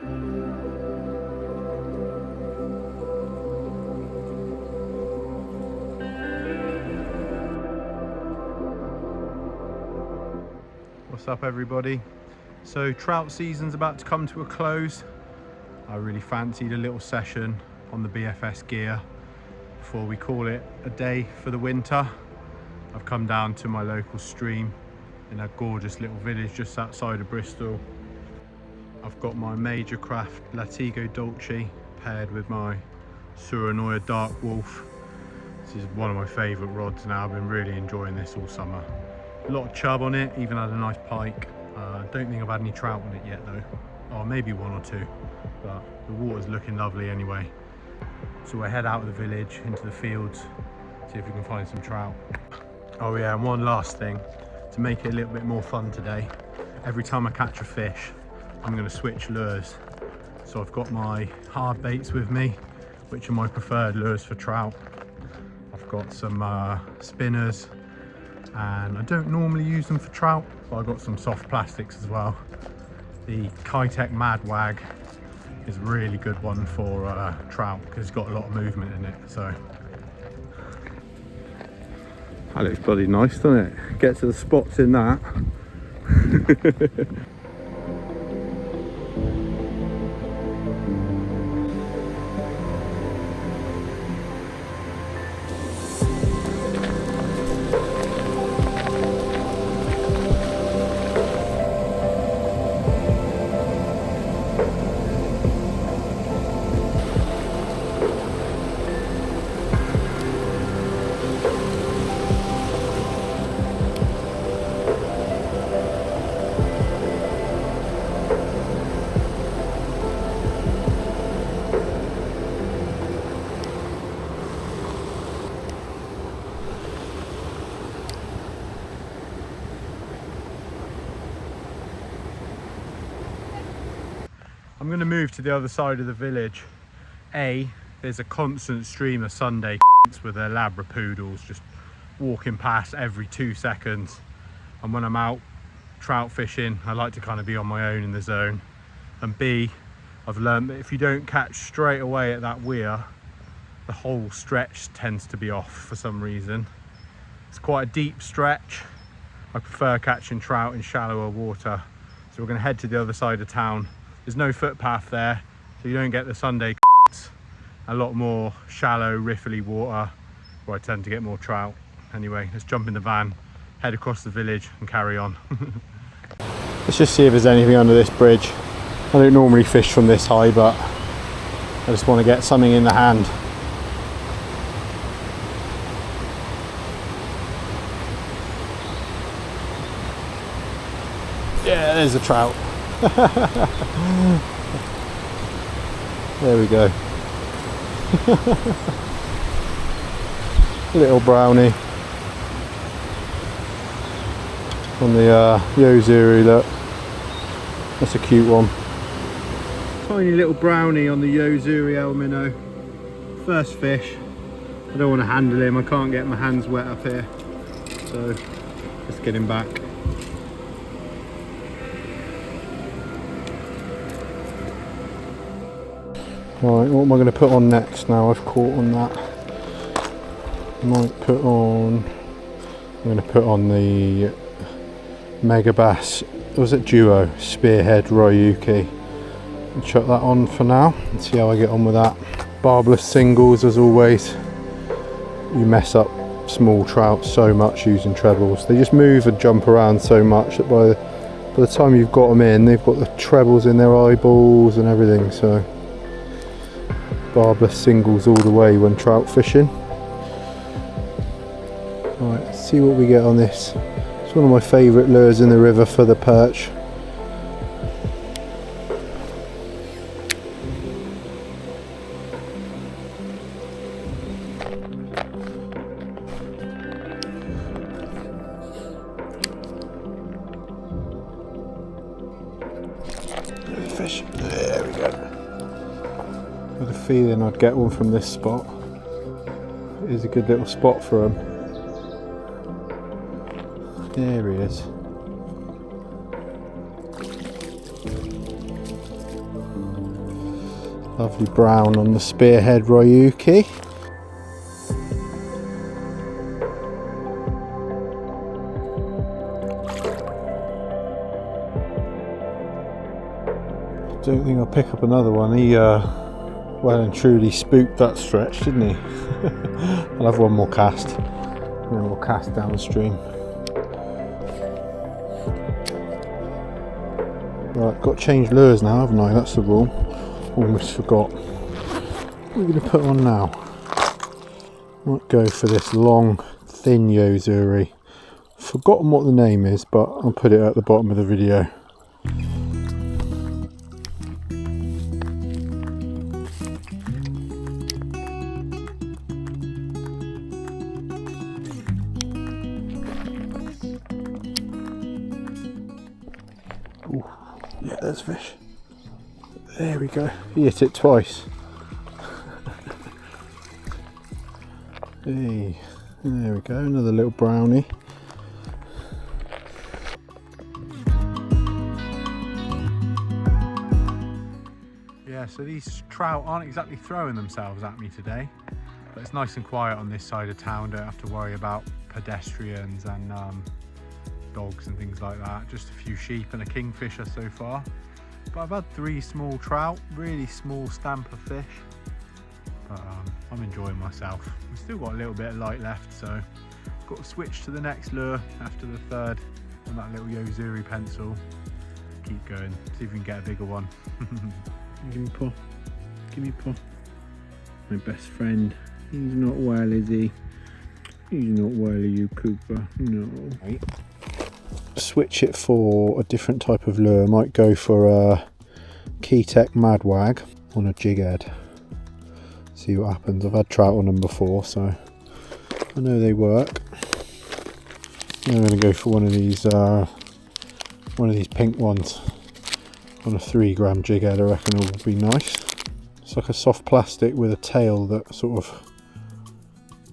What's up everybody? So trout season's about to come to a close. I really fancied a little session on the BFS gear before we call it a day for the winter. I've come down to my local stream in a gorgeous little village just outside of Bristol. I've got my Major Craft Lati-go Dollce paired with my Tsnurinoya Dark Wolf. This is one of my favourite rods now. I've been really enjoying this all summer. A lot of chub on it, even had a nice pike. Don't think I've had any trout on it yet though. Or maybe one or two, but the water's looking lovely anyway. So we'll head out of the village into the fields, see if we can find some trout. Oh yeah, and one last thing, to make it a little bit more fun today, every time I catch a fish, I'm going to switch lures. So I've got my hard baits with me, which are my preferred lures for trout. I've got some spinners, and I don't normally use them for trout, but I've got some soft plastics as well. The Keitech Madwag is a really good one for trout because it's got a lot of movement in it. So that looks bloody nice, doesn't it? Get to the spots in that. I'm going to move to the other side of the village. There's a constant stream of Sunday with their Labrapoodles just walking past every 2 seconds. And when I'm out trout fishing, I like to kind of be on my own in the zone. And B, I've learned that if you don't catch straight away at that weir, the whole stretch tends to be off for some reason. It's quite a deep stretch. I prefer catching trout in shallower water. So we're going to head to the other side of town. There's no footpath there, so you don't get the Sunday a lot more shallow, riffly water where I tend to get more trout. Anyway, let's jump in the van, head across the village and carry on. Let's just see if there's anything under this bridge. I don't normally fish from this high, but I just want to get something in the hand. Yeah, there's a trout. There we go. Little brownie on the Zuri, look. That's a cute one. Tiny little brownie on the Zuri Minnow. First fish. I don't want to handle him, I can't get my hands wet up here. So let's get him back. Right, what am I going to put on next now? I've caught on that. I'm going to put on the Mega Bass, was it Duo Spearhead Ryuki. I'll chuck that on for now and see how I get on with that. Barbless singles as always. You mess up small trout so much using trebles. They just move and jump around so much that by the time you've got them in, they've got the trebles in their eyeballs and everything. So barbless singles all the way when trout fishing. Right, let's see what we get on this. It's one of my favourite lures in the river for the perch. Fish. There we go. With a feeling I'd get one from this spot. It is a good little spot for him. There he is. Lovely brown on the spearhead Ryuki. Don't think I'll pick up another one. He well and truly spooked that stretch, didn't he? I'll have one more cast, and then we'll cast downstream. Right, got to change lures now, haven't I? That's the rule. Almost forgot. What are we going to put on now? Might go for this long, thin Zuri. Forgotten what the name is, but I'll put it at the bottom of the video. Ooh, yeah, there's a fish. There we go. He hit it twice. Hey, there we go. Another little brownie. Yeah, so these trout aren't exactly throwing themselves at me today, but it's nice and quiet on this side of town. Don't have to worry about pedestrians and dogs and things like that. Just a few sheep and a kingfisher so far. But I've had 3 small trout, really small stamper fish. But I'm enjoying myself. We've still got a little bit of light left, so I've got to switch to the next lure after the third and that little Zuri pencil. Keep going, see if we can get a bigger one. Give me paw. Give me paw. My best friend. He's not well, is he? He's not well, are you, Cooper? No. Right. Switch it for a different type of lure. Might go for a Keitech Madwag on a jig head. See what happens. I've had trout on them before, so I know they work. I'm going to go for one of these pink ones on a 3 gram jig head. I reckon it will be nice. It's like a soft plastic with a tail that sort of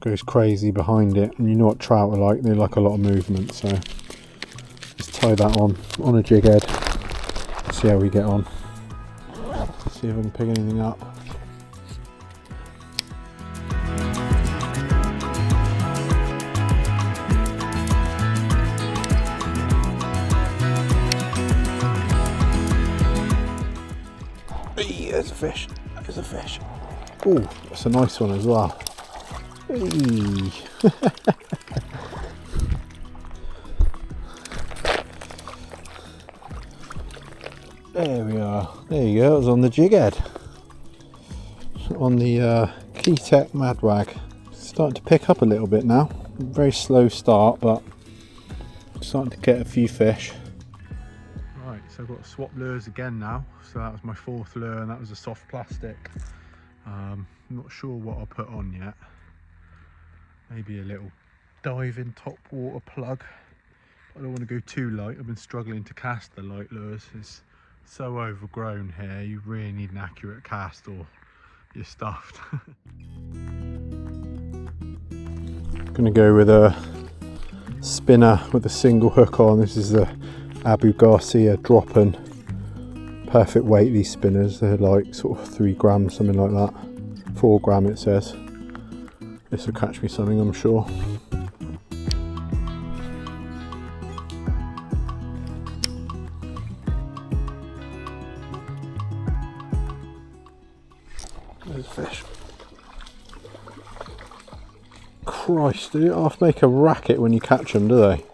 goes crazy behind it, and you know what trout are like, they like a lot of movement, so let's tie that on a jig head, see how we get on, see if I can pick anything up. Hey, there's a fish, there's a fish. Oh, that's a nice one as well. Hey. There we are. There you go. It was on the jig head. On the Keitech Madwag. Starting to pick up a little bit now. Very slow start, but starting to get a few fish. Right, so I've got to swap lures again now. So that was my 4th lure, and that was a soft plastic. I'm not sure what I'll put on yet. Maybe a little diving top water plug. I don't want to go too light. I've been struggling to cast the light lures. It's so overgrown here. You really need an accurate cast or you're stuffed. Gonna go with a spinner with a single hook on. This is the Garcia Droppen. Perfect weight, these spinners. They're like sort of 3 grams, something like that. 4 gram it says. This will catch me something, I'm sure. There's a fish. Christ, they don't half make a racket when you catch them, do they?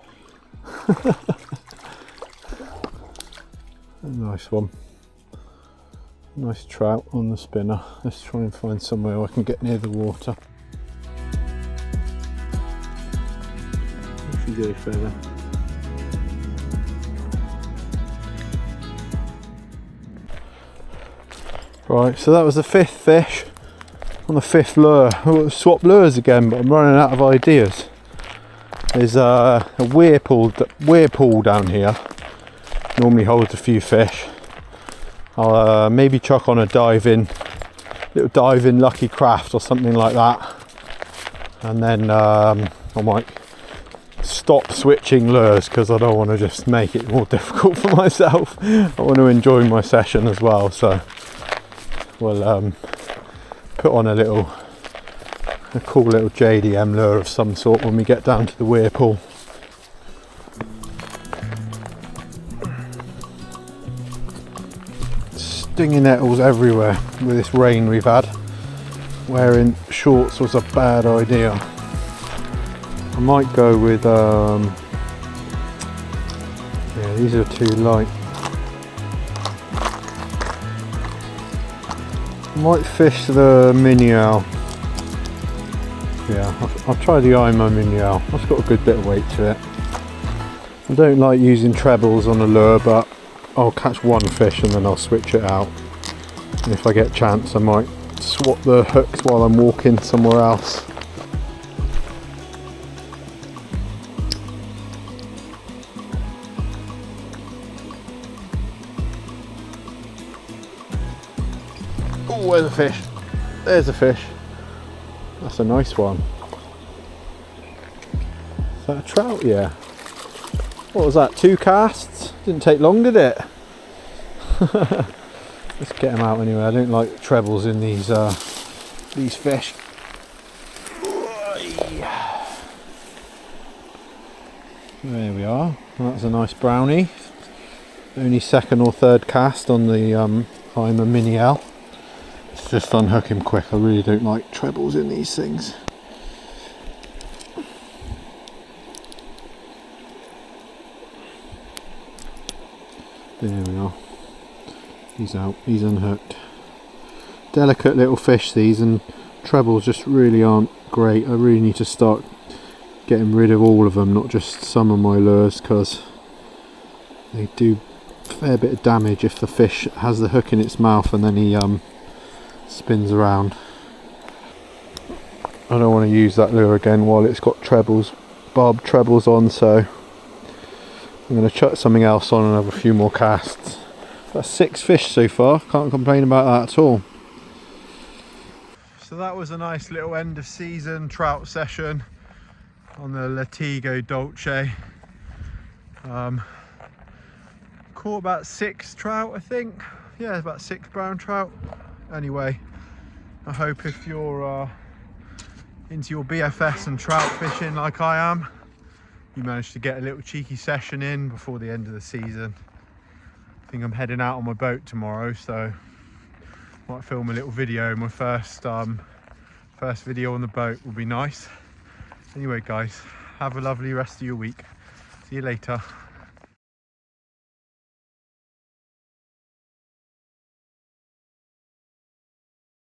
A nice one. Nice trout on the spinner. Let's try and find somewhere I can get near the water. Off you go, fella. Right, so that was the 5th fish on the 5th lure. I've got to swap lures again, but I'm running out of ideas. There's a weir pool down here. Normally holds a few fish. I'll maybe chuck on a little diving lucky craft or something like that, and then I might stop switching lures because I don't want to just make it more difficult for myself. I want to enjoy my session as well, so we'll put on a cool little JDM lure of some sort when we get down to the weir pool. Stinging nettles everywhere with this rain we've had. Wearing shorts was a bad idea. I might go with yeah, these are too light. I might fish the Miniel. Yeah, I'll try the Miniel. That's got a good bit of weight to it. I don't like using trebles on a lure, but I'll catch one fish and then I'll switch it out. And if I get a chance, I might swap the hooks while I'm walking somewhere else. Oh, where's a fish? There's a fish. That's a nice one. Is that a trout? Yeah. What was that? 2 casts? Didn't take long, did it? Let's get them out anyway. I don't like trebles in these fish. There we are. That's a nice brownie. Only 2nd or 3rd cast on the Miniel. Let's just unhook him quick. I really don't like trebles in these things. There we are. He's out. He's unhooked. Delicate little fish these, and trebles just really aren't great. I really need to start getting rid of all of them, not just some of my lures, because they do a fair bit of damage if the fish has the hook in its mouth and then he spins around. I don't want to use that lure again while it's got trebles, barbed trebles on, so I'm going to chuck something else on and have a few more casts. That's 6 fish so far, can't complain about that at all. So that was a nice little end of season trout session on the Lati-go Dollce. Caught about 6 trout, I think. Yeah, about 6 brown trout. Anyway, I hope if you're into your BFS and trout fishing like I am, you managed to get a little cheeky session in before the end of the season. I think I'm heading out on my boat tomorrow, so might film a little video. My first video on the boat will be nice. Anyway guys, have a lovely rest of your week. See you later.